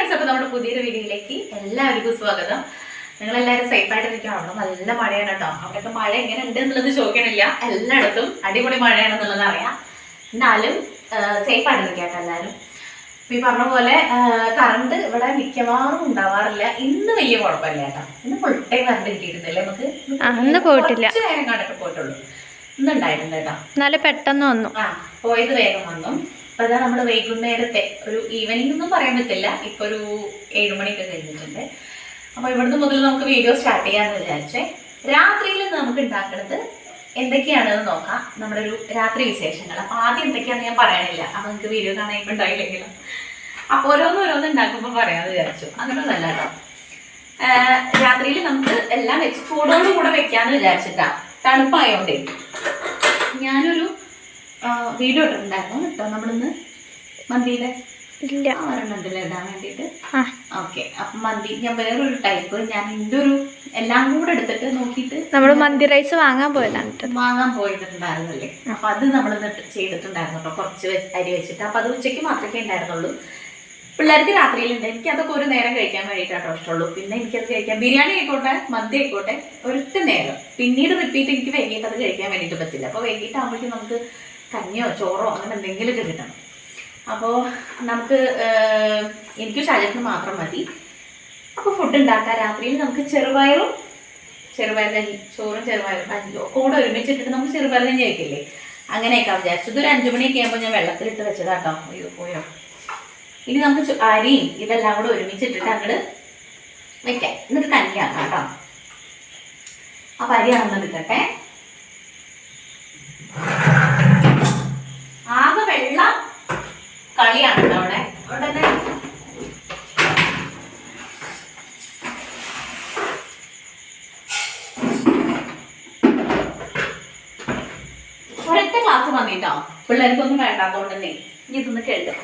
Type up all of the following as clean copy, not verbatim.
Friends, അപ്പോൾ നമ്മുടെ പുതിയൊരു വീഡിയോയിലേക്ക് എല്ലാവർക്കും സ്വാഗതം. നിങ്ങളെല്ലാവരും സേഫായിട്ട് നിൽക്കണം. നല്ല മഴയാണ് കേട്ടോ. അവിടെയൊക്കെ മഴ എങ്ങനെ ഉണ്ട് എന്നുള്ളത് ചോദിക്കണില്ല. എല്ലായിടത്തും അടിപൊളി മഴയാണെന്നുള്ളത് അറിയാം. എന്നാലും സേഫായിട്ട് നിൽക്കാം എല്ലാവരും. ഈ പറഞ്ഞ പോലെ കറണ്ട് ഇവിടെ മിക്കവാറും ഉണ്ടാവാറില്ല. ഇന്ന് വലിയ കുഴപ്പമില്ല കേട്ടോ. ഇന്ന് ഫുൾ ടൈം കറണ്ട് കിട്ടിയിരുന്നില്ലേ നമുക്ക്? കുറച്ച് നേരം കണ്ടൊക്കെ പോയിട്ടുള്ളൂ. ഇന്നുണ്ടായിട്ടുണ്ട് കേട്ടോ. നല്ല പെട്ടെന്ന് വന്നു. പോയത് വേഗം വന്നു. അപ്പൊ അതാ നമ്മൾ വൈകുന്നേരത്തെ ഒരു ഈവനിങ് ഒന്നും പറയാൻ പറ്റില്ല, ഇപ്പൊ ഒരു 7 മണിയൊക്കെ കഴിഞ്ഞിട്ടുണ്ട്. അപ്പൊ ഇവിടുന്ന് മുതൽ നമുക്ക് വീഡിയോ സ്റ്റാർട്ട് ചെയ്യാന്ന് വിചാരിച്ചേ. രാത്രിയിൽ നമുക്ക് ഉണ്ടാക്കുന്നത് എന്തൊക്കെയാണെന്ന് നോക്കാം, നമ്മുടെ ഒരു രാത്രി വിശേഷങ്ങൾ. അപ്പൊ ആദ്യം എന്തൊക്കെയാണെന്ന് ഞാൻ പറയണില്ല, അപ്പൊ നിങ്ങൾക്ക് വീഡിയോ കാണാൻ ഉണ്ടായില്ലെങ്കിലും അപ്പൊ ഓരോന്ന് ഉണ്ടാക്കുമ്പോൾ പറയാമെന്ന് വിചാരിച്ചു. അങ്ങനെ നല്ല കേട്ടോ. രാത്രിയിൽ നമുക്ക് എല്ലാം വെച്ച് ചൂടോടും കൂടെ വെക്കാന്ന് വിചാരിച്ചിട്ടാ, തണുപ്പായോണ്ടേ. ഞാനൊരു വീഡിയോ ഇട്ടിട്ടുണ്ടായിരുന്നു കേട്ടോ നമ്മളിന്ന് മന്തിയുടെ ഒരെണ്ണത്തില് ഇടാൻ വേണ്ടിയിട്ട്. ഓക്കെ, അപ്പം മന്തി ഞാൻ വേറൊരു ടൈപ്പ്, ഞാൻ ഇതിൻ്റെ ഒരു എല്ലാം കൂടെ എടുത്തിട്ട് നോക്കിയിട്ട് നമ്മൾ മന്തി റൈസ് വാങ്ങാൻ പോയിട്ടുണ്ടായിരുന്നല്ലേ. അപ്പൊ അത് നമ്മൾ ചെയ്തിട്ടുണ്ടായിരുന്നു കേട്ടോ, കുറച്ച് അരി വെച്ചിട്ട്. അപ്പൊ അത് ഉച്ചയ്ക്ക് മാത്രമേ ഉണ്ടായിരുന്നുള്ളൂ. പിള്ളേർക്ക് രാത്രിയിലുണ്ട്. എനിക്ക് അതൊക്കെ ഒരു നേരം കഴിക്കാൻ വേണ്ടിയിട്ടാട്ടോ ഇഷ്ടമുള്ളൂ. പിന്നെ എനിക്കത് കഴിക്കാൻ ബിരിയാണി ആയിക്കോട്ടെ മന്തി ആയിക്കോട്ടെ ഒരൊറ്റ നേരം, പിന്നീട് റിപ്പീറ്റ് എനിക്ക് വൈകിട്ട് അത് കഴിക്കാൻ വേണ്ടിയിട്ട് പറ്റില്ല. അപ്പോൾ വൈകിട്ടാകുമ്പോഴേക്കും നമുക്ക് കഞ്ഞിയോ ചോറോ അങ്ങനെ എന്തെങ്കിലുമൊക്കെ കിട്ടണം. അപ്പോൾ നമുക്ക് എനിക്ക് ശരീരത്തിന് മാത്രം മതി. അപ്പോൾ ഫുഡ് ഉണ്ടാക്കാം. രാത്രിയിൽ നമുക്ക് ചെറുപയറും ചോറും ചെറുപയറും കൂടെ ഒരുമിച്ചിട്ടിട്ട് നമുക്ക് ചെറുപയർ കഞ്ഞി കഴിക്കില്ലേ, അങ്ങനെയൊക്കെ വിചാരിച്ചു. ഇതൊരു 5 മണിയൊക്കെ ആകുമ്പോൾ ഞാൻ വെള്ളത്തിലിട്ട് വെച്ചതാട്ടോ. പോയോ. ഇനി നമുക്ക് അരിയും ഇതെല്ലാം കൂടെ ഒരുമിച്ചിട്ടിട്ട് അങ്ങോട്ട് വെക്കാം. എന്നിട്ട് കഞ്ഞിയാക്കാം കേട്ടോ. അപ്പം അരി അളന്നെടുക്കട്ടെ. ആകെ വെള്ള കളിയാണ് കേട്ടോ അവിടെ. അവിടെ ഒരൊറ്റ ക്ലാസ് വന്നിട്ടോ, പിള്ളേർക്കൊന്നും വേണ്ടാത്തോണ്ട് തന്നെ. ഇനി ഇതൊന്ന് കേൾക്കാം.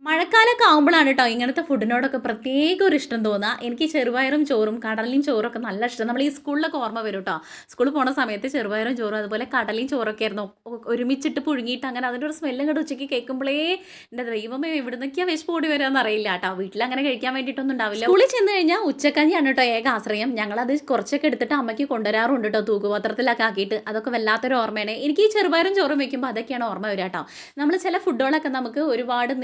മഴക്കാലമൊക്കെ ആകുമ്പോഴാണ് കേട്ടോ ഇങ്ങനത്തെ ഫുഡിനോടൊക്കെ പ്രത്യേക ഒരു ഇഷ്ടം തോന്നുക. എനിക്ക് ചെറുപയറും ചോറും കടലയും ചോറും ഒക്കെ നല്ല ഇഷ്ടം. നമ്മൾ ഈ സ്കൂളിലൊക്കെ ഓർമ്മ വരും കേട്ടോ. സ്കൂളിൽ പോണ സമയത്ത് ചെറുപയറും ചോറും അതുപോലെ കടലയും ചോറൊക്കെ ആയിരുന്നു ഒരുമിച്ചിട്ട് പുഴുങ്ങിയിട്ട്. അങ്ങനെ അതിൻ്റെ ഒരു സ്മെല്ലും കൂടെ ഉച്ചയ്ക്ക് കേൾക്കുമ്പോഴേ എൻ്റെ ദൈവമേ എവിടുന്നൊക്കെയാണ് വിശപ്പ് കൂടി വരാമെന്ന് അറിയില്ല കേട്ടോ. വീട്ടിൽ അങ്ങനെ കഴിക്കാൻ വേണ്ടിയിട്ടൊന്നും ഉണ്ടാവില്ല. സ്കൂളിൽ ചെന്ന് കഴിഞ്ഞാൽ ഉച്ചക്കഞ്ഞിയാണ് കേട്ടോ ഏക ആശ്രയം. ഞങ്ങളത് കുറച്ചൊക്കെ എടുത്തിട്ട് അമ്മയ്ക്ക് കൊണ്ടുവരാറുണ്ട് കേട്ടോ, തൂക്കുപാത്രത്തിലൊക്കെ ആക്കിയിട്ട്. അതൊക്കെ വല്ലാത്തൊരു ഓർമ്മയാണ്. എനിക്ക് ഈ ചെറുപയറും ചോറും വയ്ക്കുമ്പോൾ അതൊക്കെയാണ് ഓർമ്മ വരിക കേട്ടോ. നമ്മൾ ചില ഫുഡുകളൊക്കെ നമുക്ക് ഒരുപാട്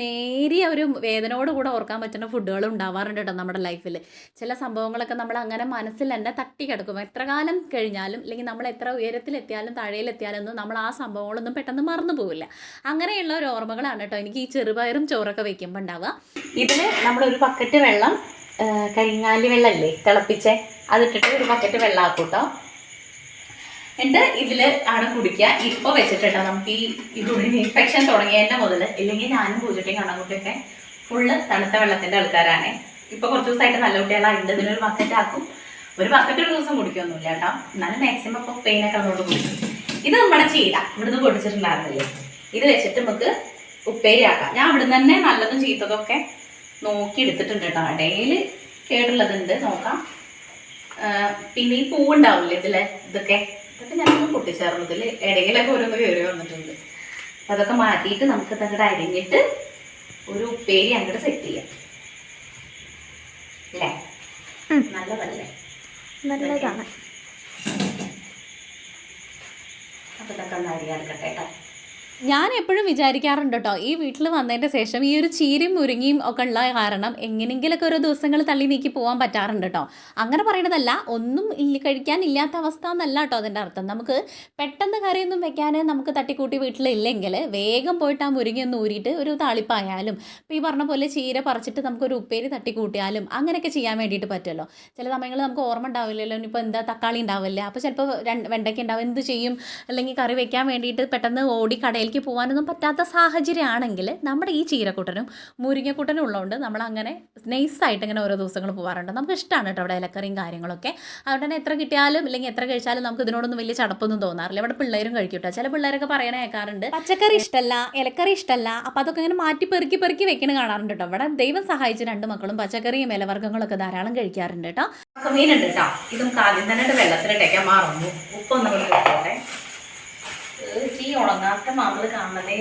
ഒരു വേദനയോട് കൂടെ ഓർക്കാൻ പറ്റുന്ന ഫുഡുകൾ ഉണ്ടാവാറുണ്ട് കേട്ടോ നമ്മുടെ ലൈഫിൽ. ചില സംഭവങ്ങളൊക്കെ നമ്മൾ അങ്ങനെ മനസ്സിൽ തന്നെ തട്ടി കിടക്കും. എത്ര കാലം കഴിഞ്ഞാലും അല്ലെങ്കിൽ നമ്മൾ എത്ര ഉയരത്തിലെത്തിയാലും താഴയിലെത്തിയാലൊന്നും നമ്മൾ ആ സംഭവങ്ങളൊന്നും പെട്ടെന്ന് മറന്നു പോവില്ല. അങ്ങനെയുള്ള ഒരു ഓർമ്മകളാണ് കേട്ടോ എനിക്ക് ഈ ചെറുപയറും ചോറൊക്കെ വെക്കുമ്പോൾ ഉണ്ടാവുക. ഇതിൽ നമ്മളൊരു ബക്കറ്റ് വെള്ളം, കരിങ്ങാലി വെള്ളമല്ലേ തിളപ്പിച്ചേ, അതിട്ടിട്ട് ഒരു ബക്കറ്റ് വെള്ളം ആക്കും കേട്ടോ. എന്നിട്ട് ഇതിൽ ആണ് കുടിക്കുക. ഇപ്പോൾ വെച്ചിട്ടുണ്ടോ നമുക്ക് ഈ ഗുളിന് ഇൻഫെക്ഷൻ തുടങ്ങിയതിൻ്റെ മുതൽ, ഇല്ലെങ്കിൽ ഞാനും പൂജട്ടിയും കണ്ണൻകുട്ടിയൊക്കെ ഫുള്ള് തണുത്ത വെള്ളത്തിൻ്റെ ആൾക്കാരാണ്. ഇപ്പോൾ കുറച്ച് ദിവസമായിട്ട് നല്ല കുട്ടികളായിട്ടുണ്ട്. ഇതിനൊരു ബക്കറ്റ് ആക്കും. ഒരു ബക്കറ്റ് ഒരു ദിവസം കുടിക്കൊന്നുമില്ല കേട്ടോ, എന്നാലും മാക്സിമം ഇപ്പോൾ പെയിനൊക്കെ അതുകൊണ്ട് കുടിക്കും. ഇത് നമ്മുടെ ചീര ഇവിടുന്ന് പൊടിച്ചിട്ടുണ്ടായിരുന്നില്ലേ, ഇത് വെച്ചിട്ട് നമുക്ക് ഉപ്പേരി ആക്കാം. ഞാൻ ഇവിടുന്ന് തന്നെ നല്ലതും ചീത്തതൊക്കെ നോക്കി എടുത്തിട്ടുണ്ട് കേട്ടോ. ഇടയിൽ കേടുള്ളതുണ്ട്, നോക്കാം. പിന്നെ ഈ പൂവുണ്ടാവില്ലേ ഇതിലെ, ഇതൊക്കെ ഞാനൊന്ന് പൊട്ടിച്ചേർന്നതിൽ ഇടയിലൊക്കെ ഓരോന്ന് കയറി വന്നിട്ടുണ്ട്. അപ്പം അതൊക്കെ മാറ്റിയിട്ട് നമുക്ക് അങ്ങോട്ട് അരിഞ്ഞിട്ട് ഒരു ഉപ്പേരി അങ്ങോട്ട് സെറ്റ് ചെയ്യാം അല്ലേ. നല്ലതല്ലേ? നല്ലതാണ്. അപ്പം ഇതൊക്കെ ഒന്ന് അരിയാർക്കട്ടെ കേട്ടോ. ഞാൻ എപ്പോഴും വിചാരിക്കാറുണ്ട് കേട്ടോ, ഈ വീട്ടിൽ വന്നതിൻ്റെ ശേഷം ഈ ഒരു ചീരയും മുരിങ്ങയും ഒക്കെ ഉള്ള കാരണം എങ്ങനെയെങ്കിലൊക്കെ ഓരോ ദിവസങ്ങൾ തള്ളി നീക്കി പോകാൻ പറ്റാറുണ്ട് കേട്ടോ. അങ്ങനെ പറയണതല്ല, ഒന്നും കഴിക്കാനില്ലാത്ത അവസ്ഥ എന്നല്ല കേട്ടോ അതിൻ്റെ അർത്ഥം. നമുക്ക് പെട്ടെന്ന് കറിയൊന്നും വെക്കാൻ നമുക്ക് തട്ടിക്കൂട്ടി വീട്ടിലില്ലെങ്കിൽ വേഗം പോയിട്ട് ആ മുരിങ്ങയൊന്ന് ഊരിയിട്ട് ഒരു താളിപ്പായാലും ഇപ്പോൾ ഈ പറഞ്ഞ പോലെ ചീര പറിച്ചിട്ട് നമുക്കൊരു ഉപ്പേരി തട്ടിക്കൂട്ടിയാലും അങ്ങനെയൊക്കെ ചെയ്യാൻ വേണ്ടിയിട്ട് പറ്റുമല്ലോ. ചില സമയങ്ങളിൽ നമുക്ക് ഓർമ്മ ഉണ്ടാവില്ലല്ലോ, ഇനിയിപ്പോൾ എന്താ തക്കാളി ഉണ്ടാവില്ല, അപ്പോൾ ചിലപ്പോൾ വെണ്ടയ്ക്ക ഉണ്ടാവും, എന്ത് ചെയ്യും? അല്ലെങ്കിൽ കറി വെക്കാൻ വേണ്ടിയിട്ട് പെട്ടെന്ന് ഓടി കടയിലേക്ക് പോകാനൊന്നും പറ്റാത്ത സാഹചര്യമാണെങ്കിൽ നമ്മുടെ ഈ ചീരക്കൂട്ടനും മുരിങ്ങക്കൂട്ടനും ഉള്ളതുകൊണ്ട് നമ്മൾ അങ്ങനെ നൈസായിട്ട് ഇങ്ങനെ ഓരോ ദിവസങ്ങൾ പോകാറുണ്ട്. നമുക്ക് ഇഷ്ടമാണ് കേട്ടോ അവിടെ ഇലക്കറിയും കാര്യങ്ങളൊക്കെ. അതുകൊണ്ട് തന്നെ എത്ര കിട്ടിയാലും അല്ലെങ്കിൽ എത്ര കഴിച്ചാലും നമുക്ക് ഇതിനോടൊന്നും വലിയ ചടപ്പൊന്നും തോന്നാറില്ല. ഇവിടെ പിള്ളേരും കഴിക്കും കേട്ടോ. ചില പിള്ളേരൊക്കെ പറയണ കേൾക്കാറുണ്ട് പച്ചക്കറി ഇഷ്ടമല്ല, ഇലക്കറി ഇഷ്ടമല്ല. അപ്പോൾ അതൊക്കെ ഇങ്ങനെ മാറ്റി പെറുക്കി വെക്കണ കാണാറുണ്ട് കേട്ടോ. ഇവിടെ ദൈവം സഹായിച്ച് 2 മക്കളും പച്ചക്കറിയും ഇലവർഗ്ഗങ്ങളൊക്കെ ധാരാളം കഴിക്കാറുണ്ട് കേട്ടോ. മീനുണ്ട് കേട്ടോ. ഇതും ആദ്യം തന്നെ വെള്ളത്തിലിട്ടേക്കാൻ മാറുന്നു. ഉപ്പൊന്നും കൂടി. 1 ഉണങ്ങാത്ത മാമ്പഴ കാണണതേ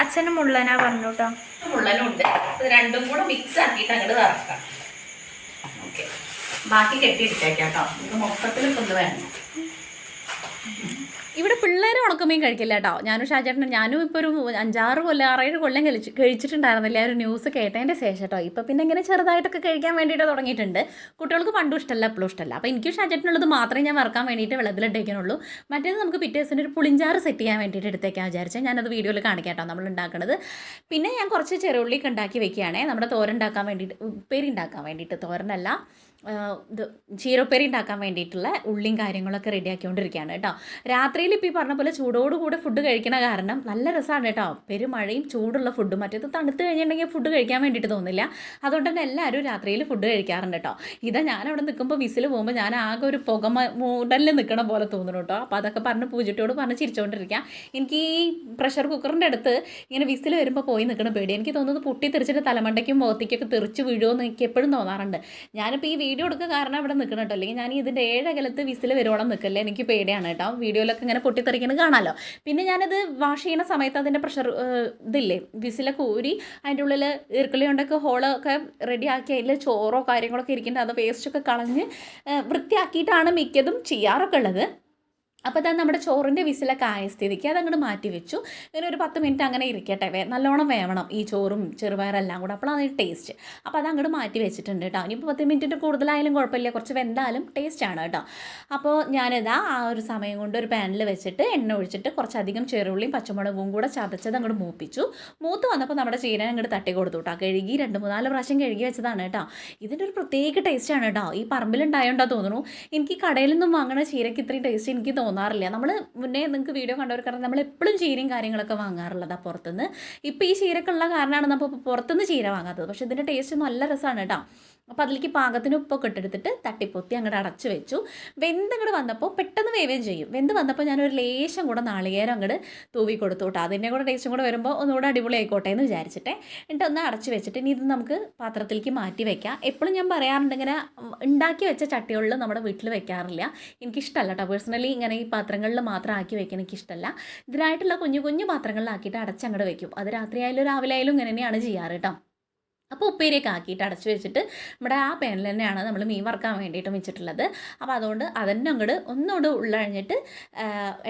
അച്ഛന് മുള്ളനാ പറഞ്ഞു കേട്ടോ. മുള്ളനും ഉണ്ട്. ഇത് രണ്ടും കൂടെ മിക്സ് ആക്കിയിട്ട് അങ്ങോട്ട് വറക്കാം. ഓക്കെ, ബാക്കി കെട്ടിയിട്ടേക്കാം കേട്ടോ. ഇത് മൊത്തത്തിൽ കൊണ്ട് വേണം. ഇവിടെ പിള്ളേർ ഉണക്കമീൻ കഴിക്കില്ല കേട്ടോ. ഞാനും ഷാജേട്ടനും ഞാനും ഇപ്പോൾ ഒരു 5-6 കൊല്ലം 6-7 കൊല്ലം കഴിച്ചിട്ടുണ്ടായിരുന്നില്ല ഒരു ന്യൂസ് കേട്ടതിൻ്റെ ശേഷം കേട്ടോ. ഇപ്പം പിന്നെ ഇങ്ങനെ ചെറുതായിട്ടൊക്കെ കഴിക്കാൻ വേണ്ടിയിട്ട് തുടങ്ങിയിട്ടുണ്ട്. കുട്ടികൾക്ക് പണ്ടും ഇഷ്ടമല്ല എപ്പോഴും ഇഷ്ടമല്ല. അപ്പോൾ എനിക്കും ഷാജേട്ടനുള്ളത് മാത്രമേ ഞാൻ വറക്കാൻ വേണ്ടിയിട്ട് വെള്ളത്തിലിട്ടേക്കാനുള്ളൂ. മറ്റേത് നമുക്ക് പിറ്റേ ദിവസം ഒരു പുളിഞ്ചാറ് സെറ്റ് ചെയ്യാൻ വേണ്ടിയിട്ട് എടുത്തേക്കാൻ വിചാരിച്ചാൽ ഞാനത് വീഡിയോയിൽ കാണിക്കാം കേട്ടോ നമ്മൾ ഉണ്ടാക്കുന്നത്. പിന്നെ ഞാൻ കുറച്ച് ചെറുള്ളിയൊക്കെ ഉണ്ടാക്കി വെക്കുകയാണേ നമ്മുടെ തോരൻ ഉണ്ടാക്കാൻ വേണ്ടിയിട്ട്, ഉപ്പേരി ഉണ്ടാക്കാൻ വേണ്ടിയിട്ട്. തോരനല്ല, ഇത് ചീരപ്പേരി ഉണ്ടാക്കാൻ വേണ്ടിയിട്ടുള്ള ഉള്ളിയും കാര്യങ്ങളൊക്കെ റെഡിയാക്കിക്കൊണ്ടിരിക്കുകയാണ് കേട്ടോ. രാത്രിയിൽ ഇപ്പോൾ ഈ പറഞ്ഞ പോലെ ചൂടോടുകൂടെ ഫുഡ് കഴിക്കണ കാരണം നല്ല രസമാണ് കേട്ടോ. പെരുമഴയും ചൂടുള്ള ഫുഡും. മറ്റേത് തണുത്ത് കഴിഞ്ഞിട്ടുണ്ടെങ്കിൽ ഫുഡ് കഴിക്കാൻ വേണ്ടിയിട്ട് തോന്നില്ല. അതുകൊണ്ട് തന്നെ എല്ലാവരും രാത്രിയിൽ ഫുഡ് കഴിക്കാറുണ്ട് കേട്ടോ. ഇതാ ഞാനവിടെ നിൽക്കുമ്പോൾ വിസിൽ പോകുമ്പോൾ ഞാൻ ആകെ ഒരു പുക മൂടലിൽ നിൽക്കണ പോലെ തോന്നുന്നു കേട്ടോ. അപ്പോൾ അതൊക്കെ പറഞ്ഞ് പൂജിട്ടോട് പറഞ്ഞ് ചിരിച്ചുകൊണ്ടിരിക്കുക. എനിക്ക് ഈ പ്രഷർ കുക്കറിൻ്റെ അടുത്ത് ഇങ്ങനെ വിസിൽ വരുമ്പോൾ പോയി നിൽക്കണ പേടി. എനിക്ക് തോന്നുന്നത് പൊട്ടി തെറിച്ചിട്ട് തലമണ്ടയ്ക്കും മുഖത്തേക്കൊക്കെ തെറിച്ച് വീഴുമെന്ന് എനിക്ക് എപ്പോഴും തോന്നാറുണ്ട്. ഞാനിപ്പോൾ ഈ വീഡിയോ എടുക്കുക കാരണം ഇവിടെ നിൽക്കണം കേട്ടോ. അല്ലെങ്കിൽ ഞാൻ ഇതിൻ്റെ 7 അകലത്ത് വിസിൽ വരുവോളം നിൽക്കല്ലേ. എനിക്ക് പേടിയാണ് കേട്ടോ. വീഡിയോയിലൊക്കെ ഇങ്ങനെ പൊട്ടിത്തെറിക്കുന്നത് കാണാമല്ലോ. പിന്നെ ഞാനത് വാഷ് ചെയ്യുന്ന സമയത്ത് അതിൻ്റെ പ്രഷർ ഇതില്ലേ വിസിലൊക്കെ ഊരി അതിൻ്റെ ഉള്ളിൽ ഈർക്കിളി കൊണ്ടൊക്കെ ഹോളൊക്കെ റെഡിയാക്കി അതിൽ ചോറോ കാര്യങ്ങളൊക്കെ ഇരിക്കുന്നുണ്ട്. അത് വേസ്റ്റൊക്കെ കളഞ്ഞ് വൃത്തിയാക്കിയിട്ടാണ് മിക്കതും ചെയ്യാറൊക്കെ ഉള്ളത്. അപ്പോൾ അതാ നമ്മുടെ ചോറിൻ്റെ വിസിലൊക്കെ ആയ സ്ഥിതിക്ക് അതങ്ങോട്ട് മാറ്റി വെച്ചു. ഇങ്ങനെ ഒരു 10 മിനിറ്റ് അങ്ങനെ ഇരിക്കട്ടെ, നല്ലോണം വേവണം ഈ ചോറും ചെറുപയറെല്ലാം കൂടെ. അപ്പോഴാണ് അതിന് ടേസ്റ്റ്. അപ്പോൾ അതങ്ങോട്ട് മാറ്റി വെച്ചിട്ടുണ്ട് കേട്ടോ. ഇനിയിപ്പോൾ 10 മിനിറ്റിൻ്റെ കൂടുതലായാലും കുഴപ്പമില്ല, കുറച്ച് വെന്താലും ടേസ്റ്റാണ് കേട്ടോ. അപ്പോൾ ഞാനിതാ ആ ഒരു സമയം കൊണ്ട് ഒരു പാനിൽ വെച്ചിട്ട് എണ്ണ ഒഴിച്ചിട്ട് കുറച്ചധികം ചെറുള്ളിയും പച്ചമുളകും കൂടെ ചതച്ചത് അങ്ങോട്ട് മൂപ്പിച്ചു. മൂത്ത് വന്നപ്പോൾ നമ്മുടെ ചീരൻ അങ്ങോട്ട് തട്ടി കൊടുത്തു കേട്ടോ. കഴുകി 2-3 പ്രാവശ്യം കഴുകി വെച്ചതാണ് കേട്ടോ. ഇതിൻ്റെ ഒരു പ്രത്യേക ടേസ്റ്റാണ് കേട്ടോ. ഈ പറമ്പിലുണ്ടായോണ്ടാ തോന്നുന്നു. എനിക്ക് കടയിൽ നിന്നും വാങ്ങണ ചീരയ്ക്ക് ഇത്രയും ടേസ്റ്റ് എനിക്ക് തോന്നാറില്ല. നമ്മൾ മുന്നേ നിങ്ങൾക്ക് വീഡിയോ കണ്ടവർക്കറിയാം, നമ്മൾ എപ്പോഴും ചീരയും കാര്യങ്ങളൊക്കെ വാങ്ങാറുള്ളതാണ് പുറത്തുനിന്ന്. ഇപ്പോൾ ഈ ചീരക്കുള്ള കാരണമാണ് നമ്മൾ പുറത്തുനിന്ന് ചീര വാങ്ങാത്തത്. പക്ഷേ ഇതിൻ്റെ ടേസ്റ്റ് നല്ല രസമാണ് കേട്ടോ. അപ്പോൾ അതിലേക്ക് പാകത്തിന് ഉപ്പൊക്കെ ഇട്ടെടുത്തിട്ട് തട്ടിപ്പൊത്തി അങ്ങോട്ട് അടച്ച് വെച്ചു. വെന്തങ്ങോട്ട് വന്നപ്പോൾ പെട്ടെന്ന് വേവുകയും ചെയ്യും. വെന്ത് വന്നപ്പോൾ ഞാനൊരു ലേശം കൂടെ നാളികേരം അങ്ങോട്ട് തൂവി കൊടുത്തു കേട്ടോ. അതിൻ്റെ കൂടെ ടേസ്റ്റും കൂടെ വരുമ്പോൾ ഒന്നുകൂടെ അടിപൊളി ആയിക്കോട്ടെ എന്ന് വിചാരിച്ചിട്ട് എന്നിട്ട് ഒന്ന് അടച്ച് വെച്ചിട്ട് ഇനി ഇത് നമുക്ക് പാത്രത്തിലേക്ക് മാറ്റി വെക്കാം. എപ്പോഴും ഞാൻ പറയാറുണ്ട് ഇങ്ങനെ ഉണ്ടാക്കി വെച്ച ചട്ടികളിൽ നമ്മുടെ വീട്ടിൽ വെക്കാറില്ല. എനിക്കിഷ്ടമല്ല കേട്ടോ. പേഴ്സണലി ഇങ്ങനെ ഈ പാത്രങ്ങളിൽ മാത്രം ആക്കി വെക്കാൻ എനിക്കിഷ്ടമല്ല. ഇതിനായിട്ടുള്ള കുഞ്ഞു കുഞ്ഞു പാത്രങ്ങളിലാക്കിയിട്ട് അടച്ചങ്ങോട്ട് വെക്കും. അത് രാത്രി ആയാലും രാവിലെ ആയാലും ഇങ്ങനെ തന്നെയാണ് ചെയ്യാറ് കേട്ടോ. അപ്പോൾ ഉപ്പേരിയൊക്കെ ആക്കിയിട്ട് അടച്ച് വെച്ചിട്ട് നമ്മുടെ ആ പാനിൽ തന്നെയാണ് നമ്മൾ മീൻ വറുക്കാൻ വേണ്ടിയിട്ട് വെച്ചിട്ടുള്ളത്. അപ്പോൾ അതുകൊണ്ട് അതന്നെ അങ്ങോട്ട് ഒന്നുകൂടെ ഉള്ളഴിഞ്ഞിട്ട്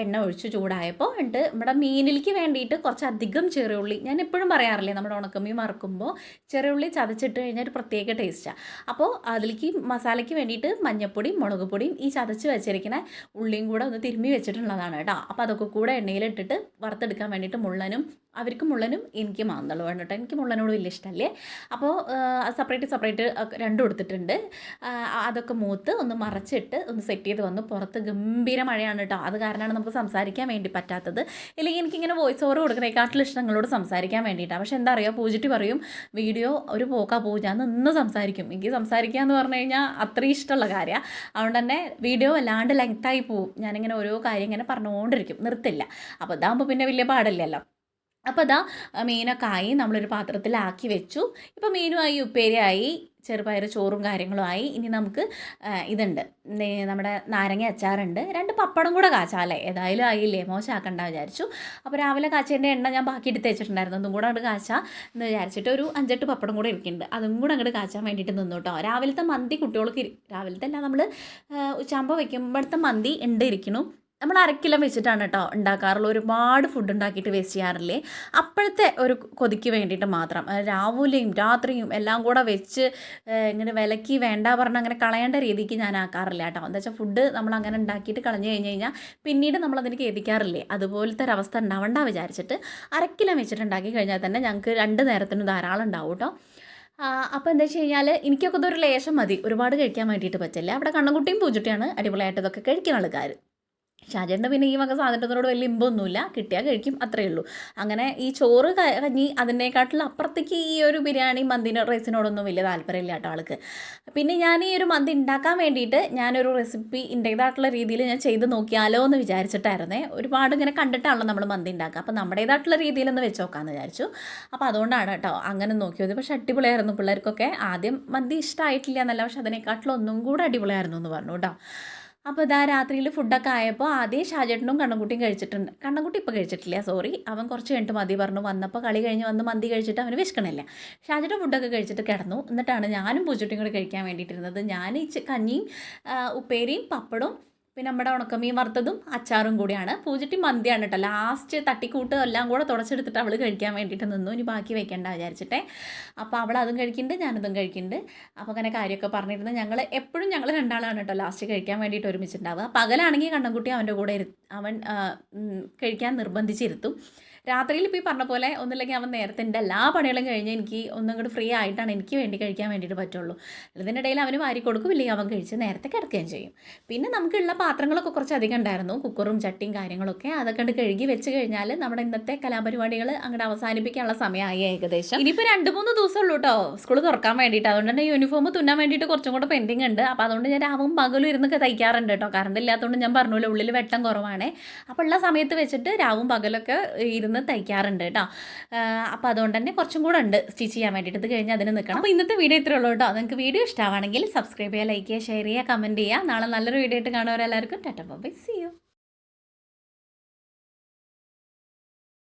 എണ്ണ ഒഴിച്ച് ചൂടായപ്പോൾ എന്നിട്ട് നമ്മുടെ മീനിലേക്ക് വേണ്ടിയിട്ട് കുറച്ചധികം ചെറിയുള്ളി, ഞാൻ എപ്പോഴും പറയാറില്ലേ നമ്മുടെ ഉണക്കമീൻ വറുക്കുമ്പോൾ ചെറിയുള്ളി ചതച്ചിട്ട് കഴിഞ്ഞാൽ ഒരു പ്രത്യേക ടേസ്റ്റാണ്. അപ്പോൾ അതിലേക്ക് മസാലയ്ക്ക് വേണ്ടിയിട്ട് മഞ്ഞൾപ്പൊടിയും മുളക് പൊടിയും ഈ ചതച്ച് വെച്ചിരിക്കുന്ന ഉള്ളിയും കൂടെ ഒന്ന് തിരുമ്മി വെച്ചിട്ടുള്ളതാണ് കേട്ടോ. അപ്പോൾ അതൊക്കെ കൂടെ എണ്ണയിലിട്ടിട്ട് വറുത്തെടുക്കാൻ വേണ്ടിയിട്ട് അവർക്ക് മുള്ളനും എനിക്ക് മാന്തളും വേണം കേട്ടോ. എനിക്ക് മുള്ളനോട് വലിയ ഇഷ്ടമല്ലേ. അപ്പോൾ സെപ്പറേറ്റ് രണ്ടും എടുത്തിട്ടുണ്ട്. അതൊക്കെ മൂത്ത് ഒന്ന് മറച്ചിട്ട് ഒന്ന് സെറ്റ് ചെയ്ത് വന്നു. പുറത്ത് ഗംഭീര മഴയാണ് കേട്ടോ. അത് കാരണമാണ് നമുക്ക് സംസാരിക്കാൻ വേണ്ടി പറ്റാത്തത്. ഇല്ലെങ്കിൽ എനിക്കിങ്ങനെ വോയിസ് ഓവർ കൊടുക്കുന്നതിനെക്കാട്ടിലും ഇഷ്ടം നിങ്ങളോട് സംസാരിക്കാൻ വേണ്ടിയിട്ടാണ്. പക്ഷേ എന്താ അറിയുക, പൂജിട്ട് പറയും വീഡിയോ ഒരു പോക്കാ പോകും, ഞാൻ നിന്ന് സംസാരിക്കും. എനിക്ക് സംസാരിക്കുക എന്ന് പറഞ്ഞു കഴിഞ്ഞാൽ അത്രയും ഇഷ്ടമുള്ള കാര്യമാണ്. അതുകൊണ്ട് തന്നെ വീഡിയോ വല്ലാണ്ട് ലെങ്ത്തായി പോവും. ഞാനിങ്ങനെ ഓരോ കാര്യം ഇങ്ങനെ പറഞ്ഞുകൊണ്ടിരിക്കും, നിർത്തില്ല. അപ്പോൾ ഇതാകുമ്പോൾ പിന്നെ വലിയ പാടില്ലല്ലോ. അപ്പോൾ അതാ മീനൊക്കെ ആയി നമ്മളൊരു പാത്രത്തിലാക്കി വെച്ചു. ഇപ്പോൾ മീനുമായി ഉപ്പേരിയായി ചെറുപയർ ചോറും കാര്യങ്ങളും ആയി. ഇനി നമുക്ക് ഇതുണ്ട്, നമ്മുടെ നാരങ്ങ അച്ചാറുണ്ട്, 2 പപ്പടം കൂടെ കാച്ചാലേ. ഏതായാലും ആയില്ലേ, മോശമാക്കണ്ട വിചാരിച്ചു. അപ്പോൾ രാവിലെ കാച്ചേൻ്റെ എണ്ണ ഞാൻ ബാക്കി എടുത്ത് വെച്ചിട്ടുണ്ടായിരുന്നു. അതും കൂടെ അങ്ങോട്ട് കാച്ചാൽ എന്ന് വിചാരിച്ചിട്ട് ഒരു 5-8 പപ്പടം കൂടെ ഇരിക്കുന്നുണ്ട്. അതും കൂടെ അങ്ങോട്ട് കാച്ചാൻ വേണ്ടിയിട്ട് നിന്നു കേട്ടോ. രാവിലത്തെ മന്തി കുട്ടികൾക്ക് രാവിലത്തെ അല്ല, നമ്മൾ ഉച്ചാകുമ്പോൾ വയ്ക്കുമ്പോഴത്തെ മന്തി ഉണ്ട് ഇരിക്കണു. നമ്മൾ 1/2 കിലോ വെച്ചിട്ടാണ് കേട്ടോ ഉണ്ടാക്കാറുള്ളൂ. ഒരുപാട് ഫുഡ് ഉണ്ടാക്കിയിട്ട് വേസ്റ്റ് ചെയ്യാറില്ലേ. അപ്പോഴത്തെ ഒരു കൊതിക്ക് വേണ്ടിയിട്ട് മാത്രം. രാവിലെയും രാത്രിയും എല്ലാം കൂടെ വെച്ച് ഇങ്ങനെ വിലക്കി വേണ്ട പറഞ്ഞ് അങ്ങനെ കളയേണ്ട രീതിക്ക് ഞാൻ ആക്കാറില്ല കേട്ടോ. എന്താ വെച്ചാൽ ഫുഡ് നമ്മൾ അങ്ങനെ ഉണ്ടാക്കിയിട്ട് കളഞ്ഞു കഴിഞ്ഞാൽ പിന്നീട് നമ്മളതിന് ഖേദിക്കാറില്ലേ. അതുപോലത്തെ ഒരവസ്ഥ ഉണ്ടാവണ്ട വിചാരിച്ചിട്ട് 1/2 കിലോ വെച്ചിട്ടുണ്ടാക്കി കഴിഞ്ഞാൽ തന്നെ ഞങ്ങൾക്ക് 2 നേരത്തിന് ധാരാളം ഉണ്ടാവും കേട്ടോ. അപ്പോൾ എന്താ വെച്ച് കഴിഞ്ഞാൽ എനിക്കൊക്കെ ഇതൊരു ലേശം മതി, ഒരുപാട് കഴിക്കാൻ വേണ്ടിയിട്ട് പറ്റില്ല. അവിടെ കണ്ണൻകുട്ടിയും പൂജുട്ടിയാണ് അടിപൊളിയായിട്ട് ഇതൊക്കെ കഴിക്കുന്ന ആൾക്കാർ. ഷാജേട്ടന് പിന്നെ ഈ വക സാധനത്തിനോട് വലിയ ഇമ്പൊന്നുമില്ല, കിട്ടിയാൽ കഴിക്കും, അത്രയേ ഉള്ളൂ. അങ്ങനെ ഈ ചോറ് കഞ്ഞി അതിനേക്കാട്ടിലും അപ്പുറത്തേക്ക് ഈ ഒരു ബിരിയാണി മന്തിനോ റൈസിനോടൊന്നും വലിയ താല്പര്യമില്ല കേട്ടോ ആൾക്ക്. പിന്നെ ഞാൻ ഈ ഒരു മന്തി ഉണ്ടാക്കാൻ വേണ്ടിയിട്ട് ഞാനൊരു റെസിപ്പി എൻ്റേതായിട്ടുള്ള രീതിയിൽ ഞാൻ ചെയ്ത് നോക്കിയാലോ എന്ന് വിചാരിച്ചിട്ടായിരുന്നേ. ഒരുപാട് ഇങ്ങനെ കണ്ടിട്ടാണല്ലോ നമ്മൾ മന്തി ഉണ്ടാക്കുക. അപ്പോൾ നമ്മുടേതായിട്ടുള്ള രീതിയിലൊന്ന് വെച്ച് നോക്കാമെന്ന് വിചാരിച്ചു. അപ്പോൾ അതുകൊണ്ടാണ് കേട്ടോ അങ്ങനെ നോക്കിയത്. പക്ഷേ അടിപൊളിയായിരുന്നു. പിള്ളേർക്കൊക്കെ ആദ്യം മന്തി ഇഷ്ടമായിട്ടില്ല എന്നല്ല, പക്ഷെ അതിനേക്കാട്ടിലും ഒന്നും കൂടെ അടിപൊളിയായിരുന്നു എന്ന് പറഞ്ഞു കേട്ടോ. അപ്പോൾ ഇതാ രാത്രിയിൽ ഫുഡൊക്കെ ആയപ്പോൾ ആദ്യം ഷാജേട്ടനും കണ്ണൻകുട്ടിയും കഴിച്ചിട്ടുണ്ട്. കണ്ണൻകുട്ടി ഇപ്പോൾ കഴിച്ചിട്ടില്ല, സോറി. അവൻ കുറച്ച് കഴിഞ്ഞിട്ട് മതി പറഞ്ഞു. വന്നപ്പോൾ കളി കഴിഞ്ഞ് വന്ന് മന്തി കഴിച്ചിട്ട് അവന് വിശക്കണില്ല. ഷാജേട്ടൻ ഫുഡൊക്കെ കഴിച്ചിട്ട് കിടന്നു. എന്നിട്ടാണ് ഞാനും പൂച്ചട്ടിയും കൂടി കഴിക്കാൻ വേണ്ടിയിട്ടിരുന്നത്. ഞാൻ ഈ കഞ്ഞിയും ഉപ്പേരിയും പപ്പടും പിന്നെ നമ്മുടെ ഉണക്കമീൻ വറുത്തതും അച്ചാറും കൂടിയാണ്. പൂജട്ടി മന്തിയാണ് കേട്ടോ. ലാസ്റ്റ് തട്ടിക്കൂട്ട് എല്ലാം കൂടെ തുടച്ചെടുത്തിട്ട് അവൾ കഴിക്കാൻ വേണ്ടിയിട്ട് നിന്നു. ഇനി ബാക്കി വെക്കേണ്ട വിചാരിച്ചിട്ടേ. അപ്പോൾ അവൾ അതും കഴിക്കുന്നുണ്ട്, ഞാനതും കഴിക്കുന്നുണ്ട്. അപ്പോൾ അങ്ങനെ കാര്യമൊക്കെ പറഞ്ഞിരുന്നു. ഞങ്ങൾ രണ്ടാളാണ് കേട്ടോ ലാസ്റ്റ് കഴിക്കാൻ വേണ്ടിയിട്ട് ഒരുമിച്ചിട്ടുണ്ടാവുക. പകലാണെങ്കിൽ കണ്ണൻകുട്ടി അവൻ്റെ കൂടെ അവൻ കഴിക്കാൻ നിർബന്ധിച്ചിരുത്തും. രാത്രിയിൽ ഇപ്പോൾ ഈ പറഞ്ഞ പോലെ ഒന്നുമില്ലെങ്കിൽ അവൻ നേരത്തെ എൻ്റെ എല്ലാ പണികളും കഴിഞ്ഞ് എനിക്ക് ഒന്നും കൂടി ഫ്രീ ആയിട്ടാണ് എനിക്ക് വേണ്ടി കഴിക്കാൻ വേണ്ടിയിട്ട് പറ്റുള്ളൂ. ഇതിനിടയിൽ അവന് വാരി കൊടുക്കും, ഇല്ലെങ്കിൽ അവൻ കഴിച്ച് നേരത്തെ കിടക്കുകയും ചെയ്യും. പിന്നെ നമുക്കുള്ള പാത്രങ്ങളൊക്കെ കുറച്ച് അധികം ഉണ്ടായിരുന്നു, കുക്കറും ചട്ടിയും കാര്യങ്ങളൊക്കെ. അതൊക്കെ കണ്ട് കഴുകി വെച്ച് കഴിഞ്ഞാൽ നമ്മുടെ ഇന്നത്തെ കലാപരിപാടികൾ അങ്ങോട്ട് അവസാനിപ്പിക്കാനുള്ള സമയമായി ഏകദേശം. ഇനിയിപ്പോൾ 2-3 ദിവസം ഉള്ളൂ കേട്ടോ സ്കൂൾ തുറക്കാൻ വേണ്ടിയിട്ട്. അതുകൊണ്ട് തന്നെ യൂണിഫോം തുന്നാൻ വേണ്ടിയിട്ട് കുറച്ചും കൂടെ പെൻഡിങ് ഉണ്ട്. അപ്പോൾ അതുകൊണ്ട് ഞാൻ രാവും പകലും ഇരുന്നൊക്കെ തയ്ക്കാറുണ്ട് കേട്ടോ. കറണ്ട് ഇല്ലാത്തതുകൊണ്ട് ഞാൻ പറഞ്ഞല്ലോ ഉള്ളിൽ വെട്ടം കുറവാണ്. അപ്പോൾ ഉള്ള സമയത്ത് വെച്ചിട്ട് രാവും പകലൊക്കെ ഇരുന്ന് തയ്ക്കാറുണ്ട് കേട്ടോ. അപ്പോൾ അതുകൊണ്ട് തന്നെ കുറച്ചും കൂടെ ഉണ്ട് സ്റ്റിച്ച് ചെയ്യാൻ വേണ്ടിയിട്ട്. ഇത് കഴിഞ്ഞ് അതിന് നിൽക്കണം. അപ്പോൾ ഇന്നത്തെ വീഡിയോ ഇത്രയേ ഉള്ളൂ കേട്ടോ. നിങ്ങൾക്ക് വീഡിയോ ഇഷ്ടമാണെങ്കിൽ സബ്സ്ക്രൈബ് ചെയ്യുക, ലൈക്ക് ചെയ്യുക, ഷെയർ ചെയ്യുക, കമൻറ്റ് ചെയ്യുക. നാളെ നല്ലൊരു വീഡിയോ ആയിട്ട് കാണുന്നവരെല്ലാവർക്കും ടാറ്റാ ബൈ, സീ യു.